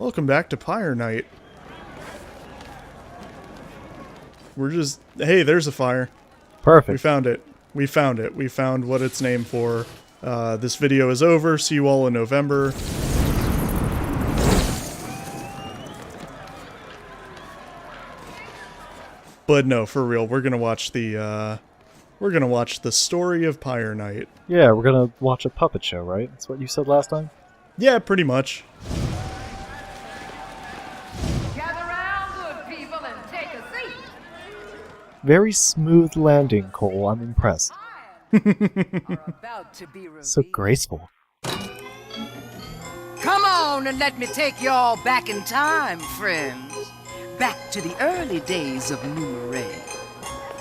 Welcome back to Pyre Night. We're just... Hey, there's a fire. Perfect. We found it. We found it. We found what it's named for. This video is over. See you all in November. But no, for real, we're gonna watch the story of Pyre Night. Yeah, we're gonna watch a puppet show, right? That's what you said last time? Yeah, pretty much. Gather round, good people, and take a seat. Very smooth landing, Cole. I'm impressed. Are about to be So revealed. graceful. Come on and let me take y'all back in time, friends. Back to the early days of Numeray.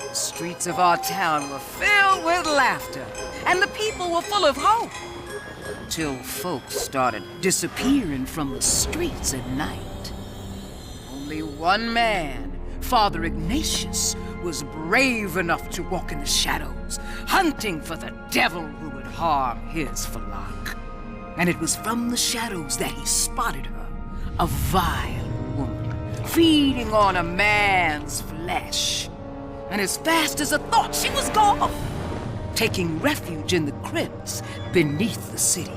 The streets of our town were filled with laughter, and the people were full of hope. Till folks started disappearing from the streets at night. Only one man, Father Ignatius, was brave enough to walk in the shadows, hunting for the devil who would harm his flock. And it was from the shadows that he spotted her, a vile woman, feeding on a man's flesh. And as fast as a thought, she was gone, taking refuge in the crypts beneath the city.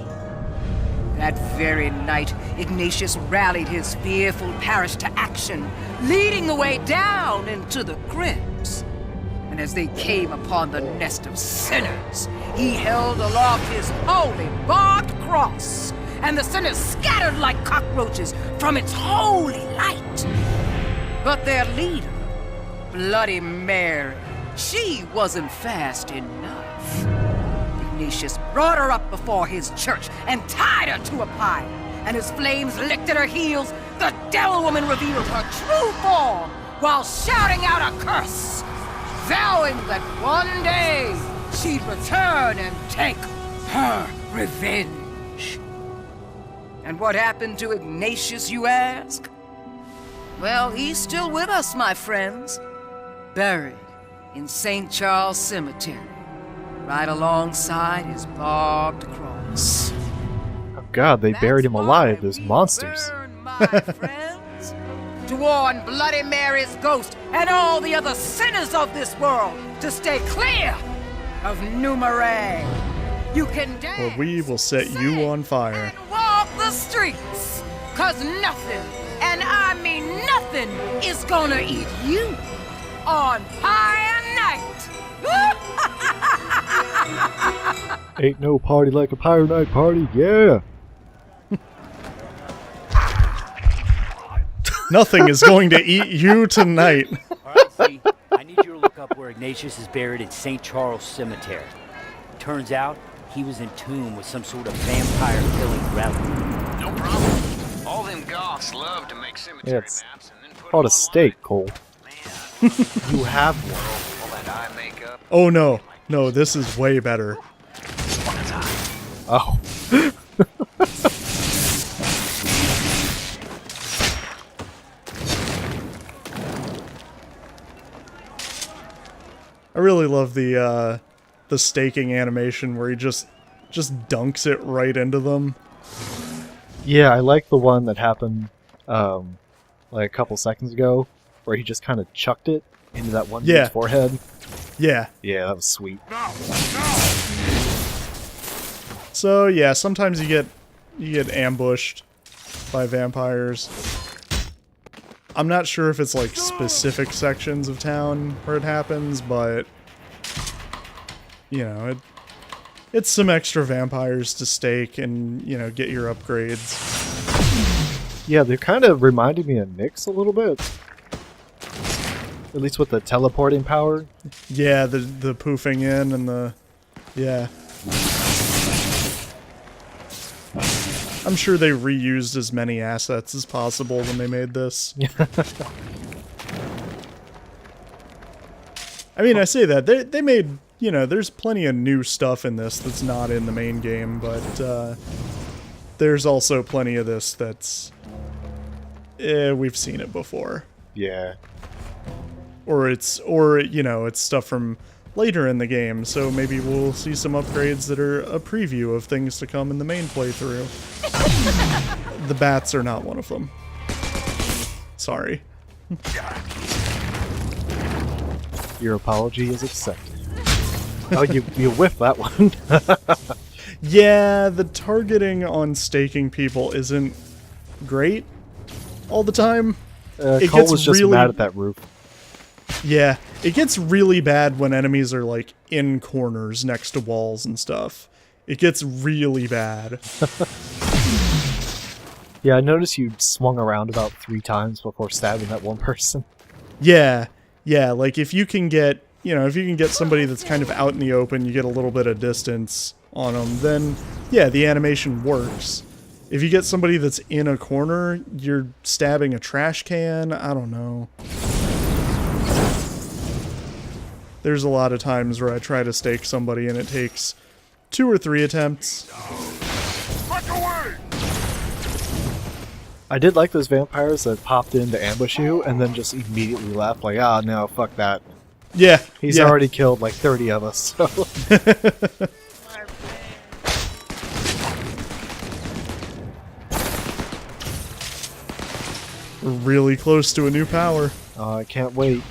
That very night, Ignatius rallied his fearful parish to action, leading the way down into the crypts. And as they came upon the nest of sinners, he held aloft his holy barbed cross, and the sinners scattered like cockroaches from its holy light. But their leader, Bloody Mary, she wasn't fast enough. Ignatius brought her up before his church and tied her to a pile. And as flames licked at her heels, the devil woman revealed her true form while shouting out a curse, vowing that one day she'd return and take her revenge. And what happened to Ignatius, you ask? Well, he's still with us, my friends, buried in St. Charles Cemetery, right alongside his barbed cross. Oh god, they buried him That's alive, why those we monsters. burn, my friends, to warn Bloody Mary's ghost and all the other sinners of this world to stay clear of Numeray. You can dance, Well, we will set you sing, on fire. and walk the streets, 'cause nothing, and I mean nothing, is gonna eat you on Pyre Night. Ain't no party like a Pyre Night party, yeah! Nothing is going to eat you tonight. Alright, see, I need you to look up where Ignatius is buried in St. Charles Cemetery. Turns out, he was in tune with some sort of vampire-killing relic. No problem. All them goths love to make cemetery Yeah, it's maps and then put called a them steak, Cole. online. You have one. All that eye makeup. Oh no. No, this is way better. Oh. I really love the staking animation where he just dunks it right into them. Yeah, I like the one that happened, like a couple seconds ago, where he just kind of chucked it into that one Yeah. dude's forehead. Yeah. Yeah, that was sweet. So yeah, sometimes you get ambushed by vampires. I'm not sure if it's like specific sections of town where it happens, but you know, it's some extra vampires to stake and, you know, get your upgrades. Yeah, they kind of reminded me of Nyx a little bit. At least with the teleporting power. Yeah, the poofing in and the yeah. I'm sure they reused as many assets as possible when they made this. I mean, I say that. They made, you know, there's plenty of new stuff in this that's not in the main game, but there's also plenty of this that's... we've seen it before. Yeah. Or, you know, it's stuff from later in the game, so maybe we'll see some upgrades that are a preview of things to come in the main playthrough. The bats are not one of them. Sorry. Your apology is accepted. Oh, you whiffed that one. Yeah, the targeting on staking people isn't great all the time. It Cole gets was just really mad at that roof. Yeah, it gets really bad when enemies are like in corners next to walls and stuff. It gets really bad. Yeah, I noticed you swung around about 3 times before stabbing that one person. Yeah, like if you can get, if you can get somebody that's kind of out in the open, you get a little bit of distance on them, then yeah, the animation works. If you get somebody that's in a corner, you're stabbing a trash can, I don't know. There's a lot of times where I try to stake somebody and it takes 2 or 3 attempts. I did like those vampires that popped in to ambush you and then just immediately left like, ah, no, fuck that. Yeah. He's already killed like 30 of us, so... We're really close to a new power. I can't wait.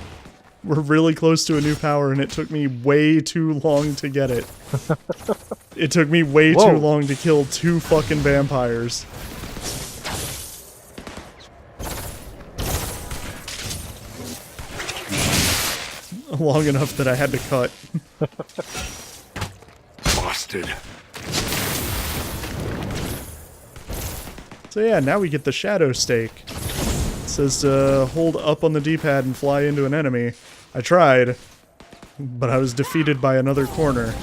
We're really close to a new power, and it took me way too long to get it. It took me way too long to kill 2 fucking vampires. Long enough that I had to cut. Busted. So yeah, now we get the shadow stake. It says to hold up on the D-pad and fly into an enemy. I tried, but I was defeated by another corner.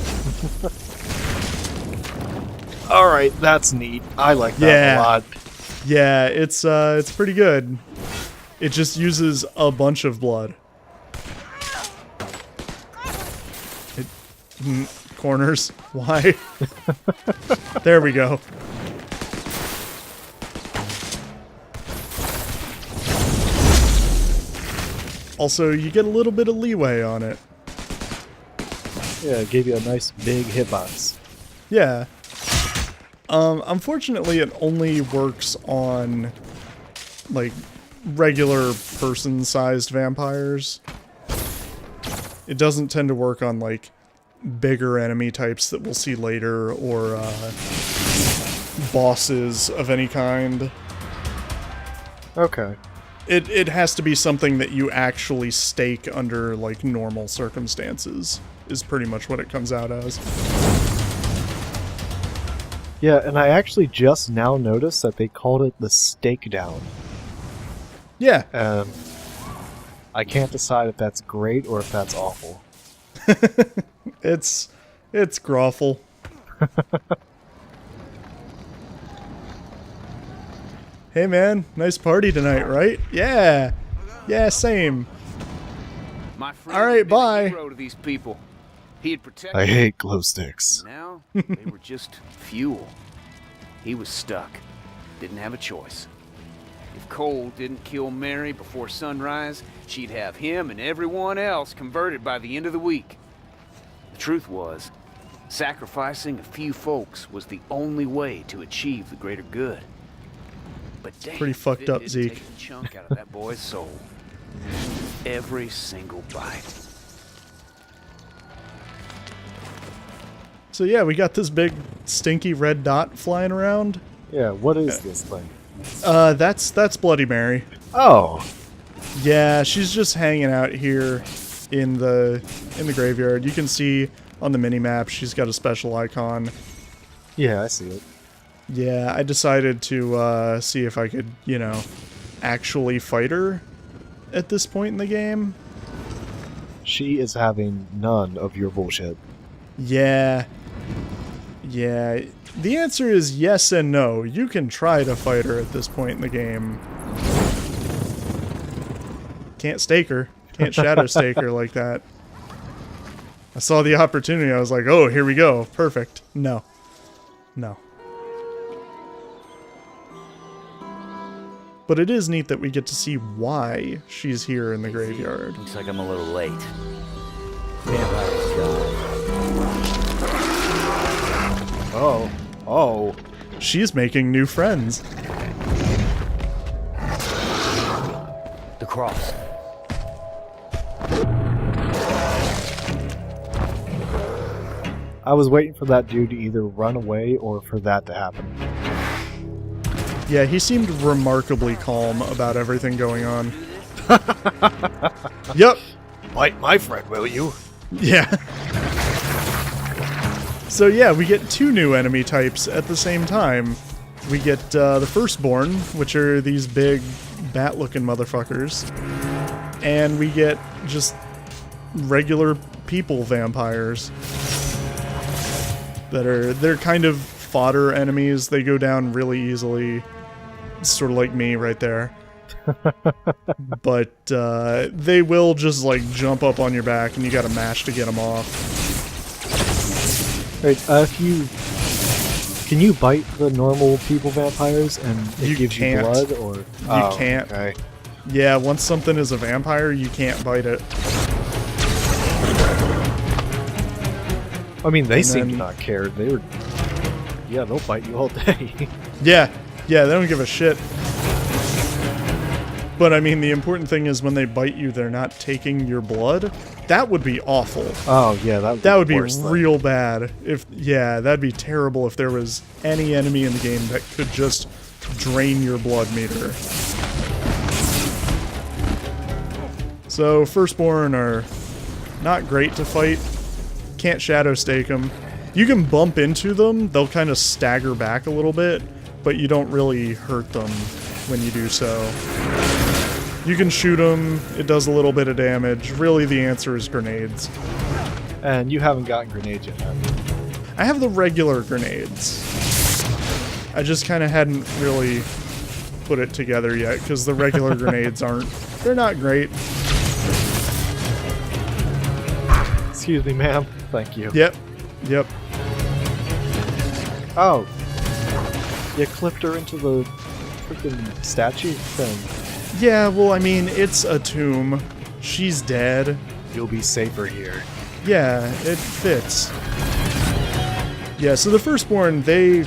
Alright, that's neat. I like that a lot. Yeah, it's pretty good. It just uses a bunch of blood. Corners. Why? There we go. Also, you get a little bit of leeway on it. Yeah, it gave you a nice big hitbox. Yeah. Unfortunately, it only works on, like, regular person-sized vampires. It doesn't tend to work on, like, bigger enemy types that we'll see later, or, bosses of any kind. Okay. It has to be something that you actually stake under, like, normal circumstances, is pretty much what it comes out as. Yeah, and I actually just now noticed that they called it the stake down. Yeah. I can't decide if that's great or if that's awful. It's grawful. Hey man, nice party tonight, right? Yeah. Yeah, same. My friend All right, had been a bye. hero to these people. He had protected I hate glow sticks. Now, they were just fuel. He was stuck. Didn't have a choice. If Cole didn't kill Mary before sunrise, she'd have him and everyone else converted by the end of the week. The truth was, sacrificing a few folks was the only way to achieve the greater good. But damn, pretty fucked it up, did Zeke. take a chunk out of that boy's soul. Every single bite. So yeah, we got this big stinky red dot flying around. Yeah, what is this thing? That's Bloody Mary. Oh, Yeah, she's just hanging out here in the graveyard. You can see on the mini-map she's got a special icon. yeah, I see it. Yeah, I decided to see if I could, actually fight her at this point in the game. She is having none of your bullshit. Yeah. Yeah. The answer is yes and no. You can try to fight her at this point in the game. Can't stake her. Can't shadow stake her like that. I saw the opportunity. I was like, oh, here we go. Perfect. No. No. But it is neat that we get to see why she's here in the graveyard. Looks like I'm a little late. Vampires Oh. Oh. She's making new friends. The cross. I was waiting for that dude to either run away or for that to happen. Yeah, he seemed remarkably calm about everything going on. Yep. Bite my friend, will you? Yeah. So yeah, we get two new enemy types at the same time. We get the Firstborn, which are these big bat-looking motherfuckers. And we get just regular people vampires. They're kind of fodder enemies. They go down really easily. Sort of like me right there. But they will just like jump up on your back and you gotta mash to get them off. Wait, can you bite the normal people vampires and it You gives can't. you blood, or You can't. Okay. Yeah, once something is a vampire, you can't bite it. I mean, they And seem to then- not care. Yeah, they'll bite you all day. Yeah, they don't give a shit. But I mean, the important thing is when they bite you, they're not taking your blood. That would be awful. Oh yeah, that would Be the worst thing. real bad. That'd be terrible if there was any enemy in the game that could just drain your blood meter. So Firstborn are not great to fight. Can't shadow stake them. You can bump into them, they'll kind of stagger back a little bit, but you don't really hurt them when you do so. You can shoot them, it does a little bit of damage. Really, the answer is grenades. And you haven't gotten grenades yet, have you? I have the regular grenades. I just kind of hadn't really put it together yet, because the regular grenades they're not great. Excuse me, ma'am. Thank you. Yep. Oh. You clipped her into the freaking statue thing. Yeah, well, I mean, it's a tomb. She's dead. You'll be safer here. Yeah, it fits. Yeah, so the Firstborn, they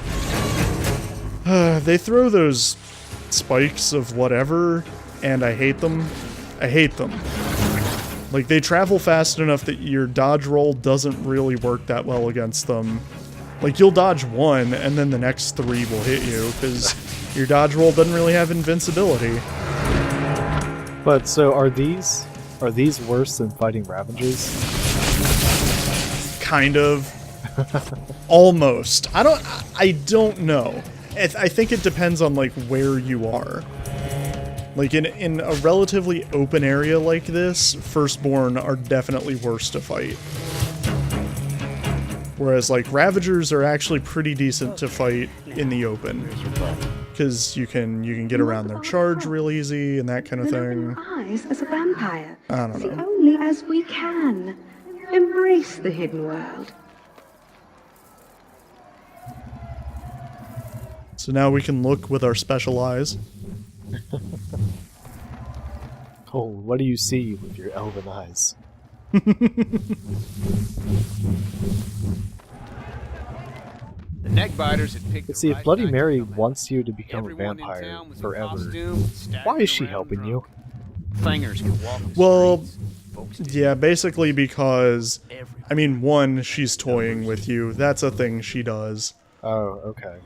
throw those spikes of whatever, and I hate them. Like, they travel fast enough that your dodge roll doesn't really work that well against them. Like, you'll dodge one, and then the next three will hit you, because your dodge roll doesn't really have invincibility. But so are these worse than fighting Ravagers? Kind of. Almost. I don't know. I think it depends on, like, where you are. Like, in a relatively open area like this, Firstborn are definitely worse to fight. Whereas, like, Ravagers are actually pretty decent to fight in the open. Because you can get around their charge real easy and that kind of thing. Eyes as a vampire. I don't See know. only as we can. Embrace the hidden world. So now we can look with our special eyes. Oh, what do you see with your elven eyes? The neckbiters had picked. But see, if Bloody Mary wants you to become a vampire forever, why is she helping you? Thingers could walk the Well, streets. Folks didn't yeah, basically because, I mean, one, she's toying with you. That's a thing she does. Oh, okay.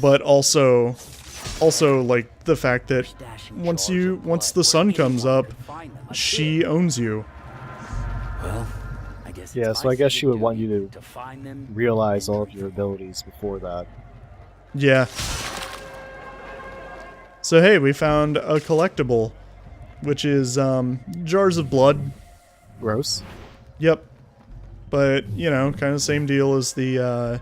But also like the fact that once the sun comes up, she owns you. Well, I guess. Yeah, it's so I my guess she would civic want duty you to find them. realize all of your abilities before that. Yeah. So hey, we found a collectible, which is jars of blood. Gross. Yep. But, you know, kind of same deal as the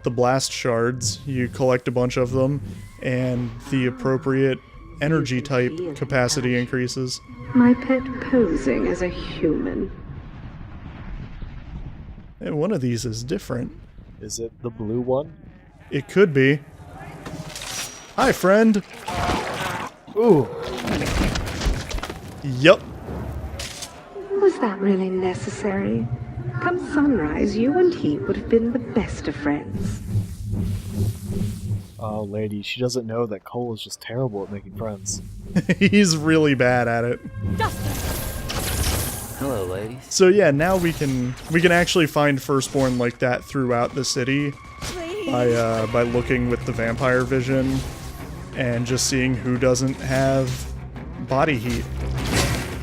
blast shards. You collect a bunch of them, and the appropriate energy type capacity increases. My pet posing as a human. And one of these is different. Is it the blue one? It could be. Hi, friend. Ooh. Yup. Was that really necessary? Come sunrise, you and he would have been the best of friends. Oh, lady, she doesn't know that Cole is just terrible at making friends. He's really bad at it. Hello, ladies. So yeah, now we can actually find Firstborn like that throughout the city by looking with the vampire vision and just seeing who doesn't have body heat.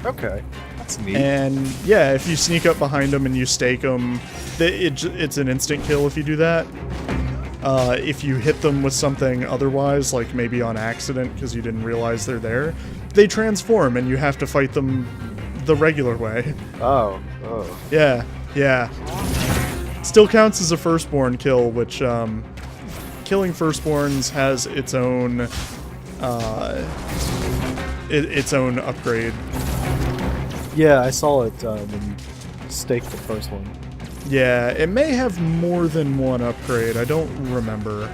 Okay, that's neat. And yeah, if you sneak up behind them and you stake them, it's an instant kill if you do that. If you hit them with something otherwise, like maybe on accident because you didn't realize they're there, they transform and you have to fight them the regular way. Oh. Yeah. Still counts as a Firstborn kill, which killing Firstborns has its own its own upgrade. Yeah, I saw it when you staked the first one. Yeah, it may have more than one upgrade. I don't remember.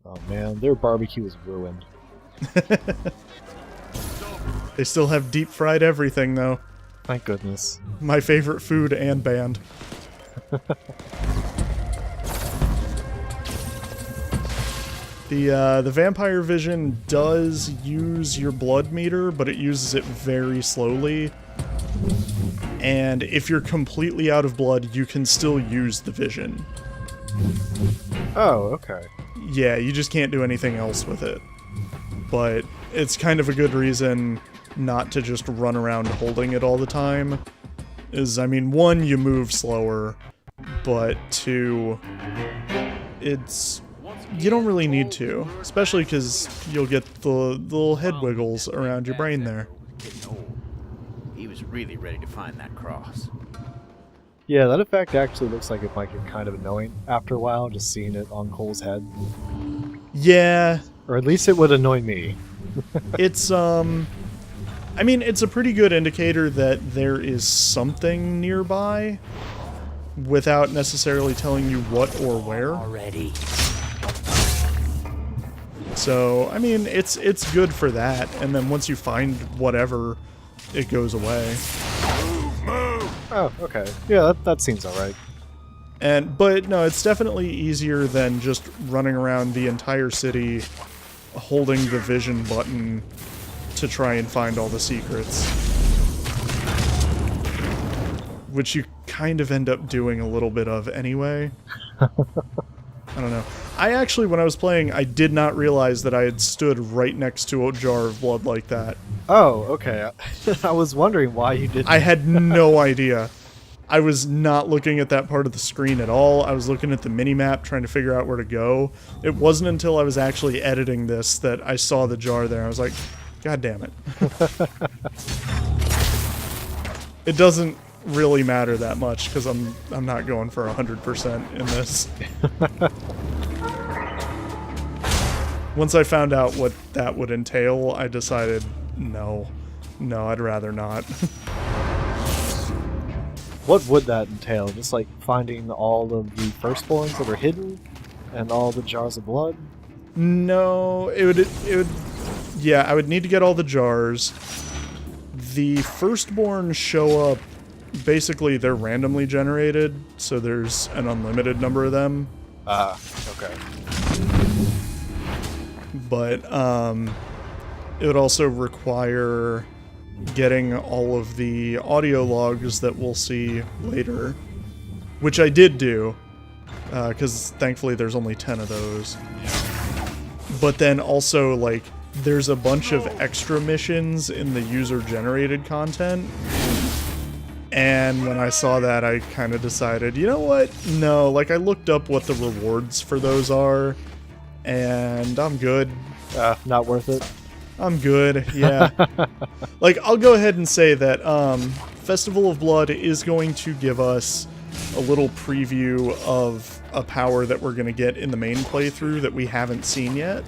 Oh man, their barbecue is ruined. They still have deep fried everything though. Thank goodness. My favorite food and band. The vampire vision does use your blood meter, but it uses it very slowly. And if you're completely out of blood, you can still use the vision. Oh, okay. Yeah, you just can't do anything else with it. But it's kind of a good reason not to just run around holding it all the time. I mean, one, you move slower, but two, you don't really need to, especially because you'll get the little head wiggles around your brain there. Getting old. He was really ready to find that cross. Yeah, that effect actually looks like it might get kind of annoying after a while, just seeing it on Cole's head. Yeah. Or at least it would annoy me. It's, I mean, it's a pretty good indicator that there is something nearby without necessarily telling you what or where. Already. So, I mean, it's good for that, and then once you find whatever, it goes away. Oh, okay. Yeah, that seems alright. But no, it's definitely easier than just running around the entire city holding the vision button to try and find all the secrets. Which you kind of end up doing a little bit of anyway. I don't know. I actually, when I was playing, I did not realize that I had stood right next to a jar of blood like that. Oh, okay. I was wondering why you didn't. I had no idea. I was not looking at that part of the screen at all. I was looking at the mini-map, trying to figure out where to go. It wasn't until I was actually editing this that I saw the jar there. I was like, God damn it. It doesn't really matter that much, because I'm not going for 100% in this. Once I found out what that would entail, I decided, no, I'd rather not. What would that entail? Just like finding all of the firstborns that are hidden and all the jars of blood? No, it would yeah, I would need to get all the jars. The firstborn show up, basically they're randomly generated, so there's an unlimited number of them. Okay. But it would also require getting all of the audio logs that we'll see later, which I did do, because thankfully there's only 10 of those. But then also, like, there's a bunch of extra missions in the user-generated content, and when I saw that, I kind of decided, you know what? No, like, I looked up what the rewards for those are, and I'm good. Not worth it? I'm good, yeah. Like, I'll go ahead and say that Festival of Blood is going to give us a little preview of a power that we're going to get in the main playthrough that we haven't seen yet.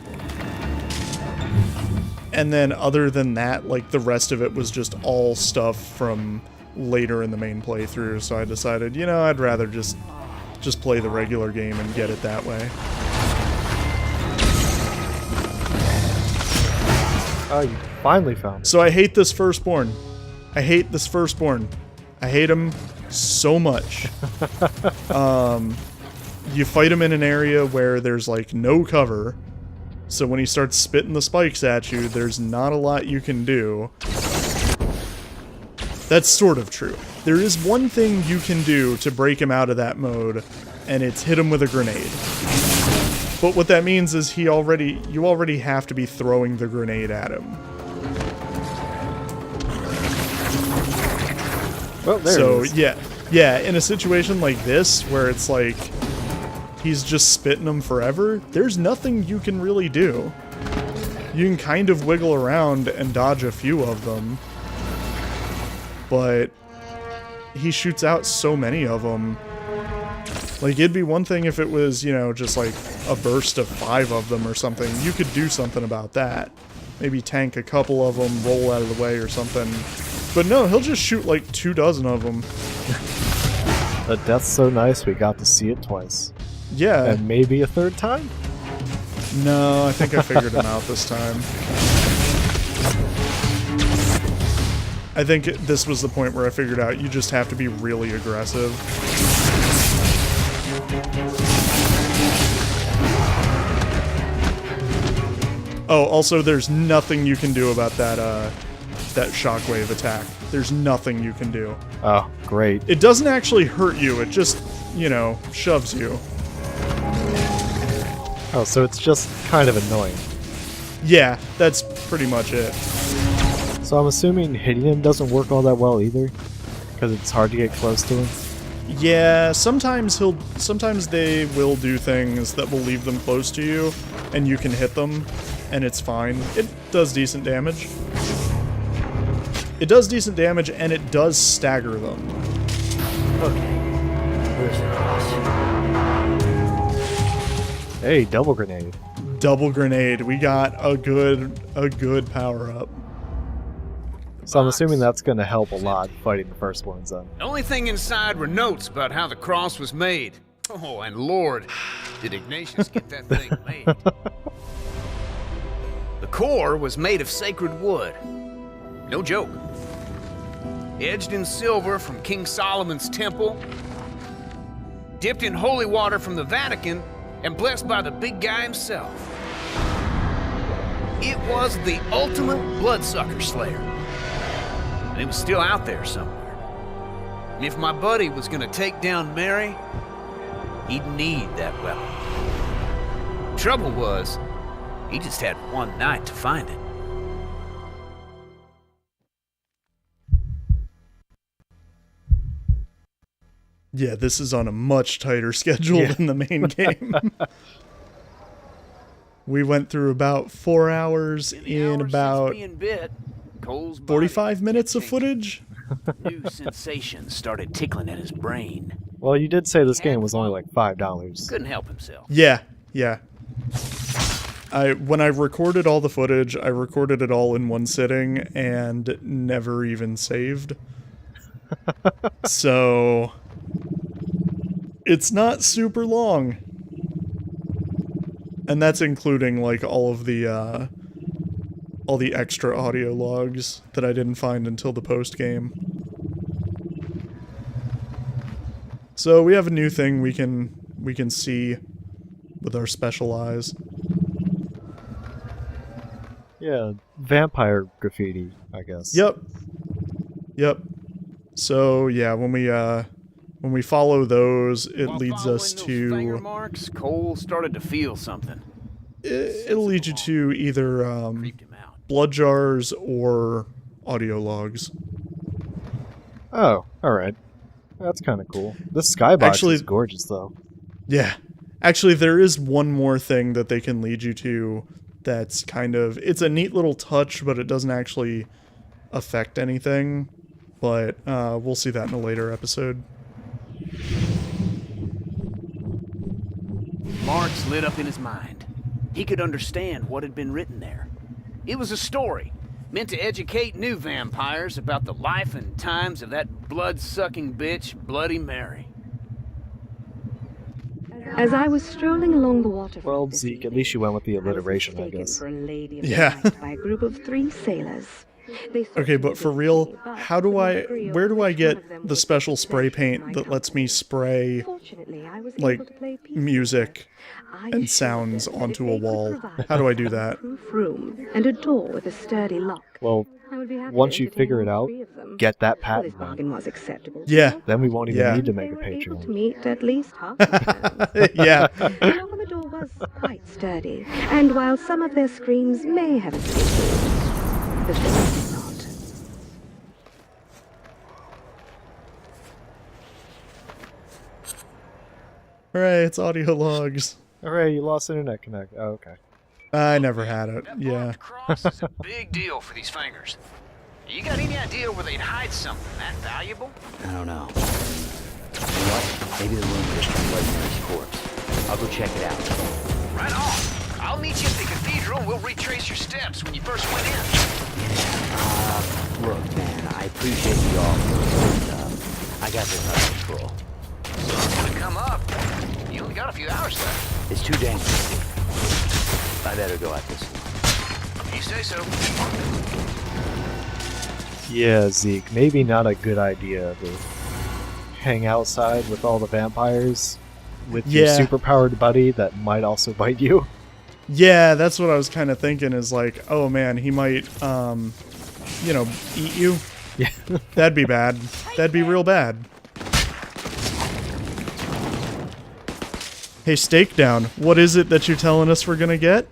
And then other than that, like, the rest of it was just all stuff from later in the main playthrough, so I decided, you know, I'd rather just play the regular game and get it that way. Oh, you finally found it. So I hate this firstborn. I hate this firstborn. I hate him so much. You fight him in an area where there's like no cover. So when he starts spitting the spikes at you, there's not a lot you can do. That's sort of true. There is one thing you can do to break him out of that mode, and it's hit him with a grenade. But what that means is you already have to be throwing the grenade at him. Well, there So it is. yeah, in a situation like this where it's like he's just spitting them forever, there's nothing you can really do. You can kind of wiggle around and dodge a few of them, but he shoots out so many of them. Like, it'd be one thing if it was, you know, just like a burst of 5 of them or something. You could do something about that. Maybe tank a couple of them, roll out of the way or something. But no, he'll just shoot like 24 of them. The death's so nice we got to see it twice. Yeah. And maybe a third time? No, I think I figured him out this time. I think this was the point where I figured out you just have to be really aggressive. Oh, also there's nothing you can do about that shockwave attack. There's nothing you can do. Oh, great. It doesn't actually hurt you, it just, you know, shoves you. Oh, so it's just kind of annoying. Yeah, that's pretty much it. So I'm assuming hitting him doesn't work all that well either? Because it's hard to get close to him? Yeah, sometimes they will do things that will leave them close to you, and you can hit them, and it's fine. It does decent damage. It does decent damage, and it does stagger them. Okay. Where's the cross? Hey, double grenade. Double grenade. We got a good power up. So I'm assuming that's going to help a lot fighting the first ones then. The only thing inside were notes about how the cross was made. Oh, and Lord, did Ignatius get that thing made. The core was made of sacred wood. No joke. Edged in silver from King Solomon's temple, dipped in holy water from the Vatican, and blessed by the big guy himself. It was the ultimate bloodsucker slayer. And it was still out there somewhere. And if my buddy was gonna take down Mary, he'd need that weapon. Trouble was, he just had one night to find it. Yeah, this is on a much tighter schedule than the main game. We went through about 4 hours in about 45 minutes of footage. New sensations started tickling at his brain. Well, you did say this game was only like $5. Couldn't help himself. Yeah. When I recorded all the footage, I recorded it all in one sitting and never even saved. So it's not super long. And that's including like all the extra audio logs that I didn't find until the post game. So we have a new thing we can see with our special eyes. Yeah, vampire graffiti, I guess. Yep. So yeah, when we follow those, it While leads following us those finger to marks, Cole started to feel something. it'll lead you to either Creeped him out. blood jars or audio logs. Oh, alright. That's kind of cool. This skybox Actually- is gorgeous, though. Yeah. Actually, there is one more thing that they can lead you to that's kind of... It's a neat little touch, but it doesn't actually affect anything. But we'll see that in a later episode. Marks lit up in his mind. He could understand what had been written there. It was a story meant to educate new vampires about the life and times of that blood-sucking bitch, Bloody Mary. As I was strolling along the waterfront Well, this Zeke, at evening, least you went with the I was alliteration, I mistaken guess. for a lady of the Yeah. night by a group of 3 sailors. They sought Okay, to but for resist real, me, but how do could not I, agree on where do I which one of get them the would special take spray possession of paint my that lets me company. spray, Fortunately, I was like, able to play peacemaker. music I and assured sounds them that if onto a they could wall? provide How do I me do with a that? proof room and a door with a sturdy lock, Well, I would be happy once to you entertain figure it all out, 3 of them. get that Well, this patent then. bargain was acceptable. to Yeah. both Then we won't even Yeah. need to and make they a were able to Patreon. meet at least half the terms. Yeah. The lock on the door was quite sturdy, and while some of their screams may have escaped, the rest did not. Hooray, it's audio logs. Hooray, you lost internet connect. Oh, okay. I never had it. That Yeah. marked cross is a big deal for these fingers. You got any idea where they'd hide something that valuable? I don't know. You know what? Maybe the room just contemplating Mary's corpse. I'll go check it out. Right on. I'll meet you at the cathedral and we'll retrace your steps when you first went in. Look, man, I appreciate the offer, but I got this under control. Sun's gonna come up. You only got a few hours left. It's too dangerous. I better go at this. You say so. Yeah, Zeke, maybe not a good idea to hang outside with all the vampires with your Yeah. superpowered buddy that might also bite you. Yeah, that's what I was kind of thinking is like, oh man, he might, you know, eat you. Yeah. That'd be bad. That'd be real bad. Hey, Steak Down, what is it that you're telling us we're gonna get?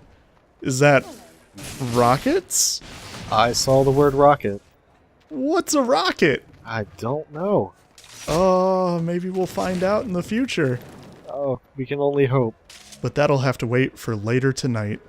Is that rockets? I saw the word rocket. What's a rocket? I don't know. Oh, maybe we'll find out in the future. Oh, we can only hope. But that'll have to wait for later tonight.